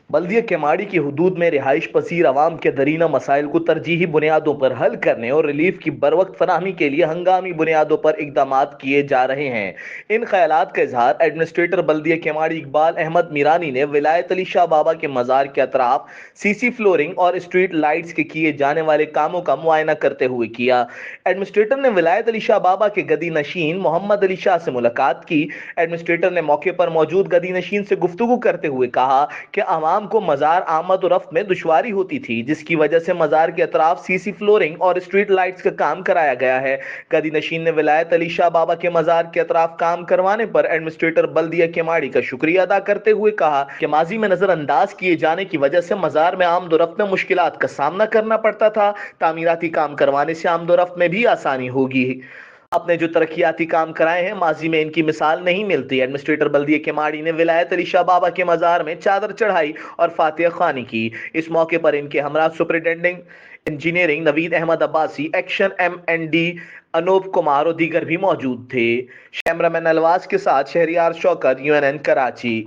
बल्दिया केमाड़ी की हदूद में रिहाइश पसीर अवाम के दरीना मसाइल को तरजीही बुनियादों पर हल करने और रिलीफ की बरवक्त फराहमी के लिए हंगामी बुनियादों पर इकदाम किए जा रहे हैं। इन ख्यालात का इजहार एडमिनिस्ट्रेटर बल्दिया केमाड़ी इकबाल अहमद मीरानी ने विलायत अली शाह बाबा के मज़ार के अतराफ सीसी फ्लोरिंग और स्ट्रीट लाइट्स के किए जाने वाले कामों का मुआयना करते हुए किया। एडमिनिस्ट्रेटर ने विलायत अली शाह बाबा के गदी नशीन मोहम्मद अली शाह से मुलाकात की। एडमिनिस्ट्रेटर ने मौके पर मौजूद गदी नशीन से गुफ्तगू करते हुए कहा कि आवाम को मजार आमद और रफ्त में दुश्वारी होती थी, जिसकी वजह से मजार के अतराफ सीसी फ्लोरिंग और स्ट्रीट लाइट्स का काम कराया गया है। गदी नशीन ने विलायत अली शाह बाबा के मजार के अतराफ काम करवाने पर एडमिनिस्ट्रेटर बल्दिया केमाड़ी का शुक्रिया अदा करते हुए कहा कि माजी में नजरअंदाज किए जाने की वजह से मजार में आमदोरफ्त में मुश्किलात का सामना करना पड़ता था। तामीराती काम करवाने से आमदोरफ्त में भी आसानी होगी। आपने जो तरक्याती काम कराए हैं, माजी में इनकी मिसाल नहीं मिलती। एडमिनिस्ट्रेटर बल्दिया केमाड़ी ने विलायत अली शाह बाबा के मजार में चादर चढ़ाई और फातिहा खानी की। इस मौके पर इनके हमरा superintending engineering Naveed Ahmed Abbasi, XEN MND Anoop Kumar और दीगर भी मौजूद थे। कैमरामैन अलवाज के साथ शहरियार शौकत, UNN कराची।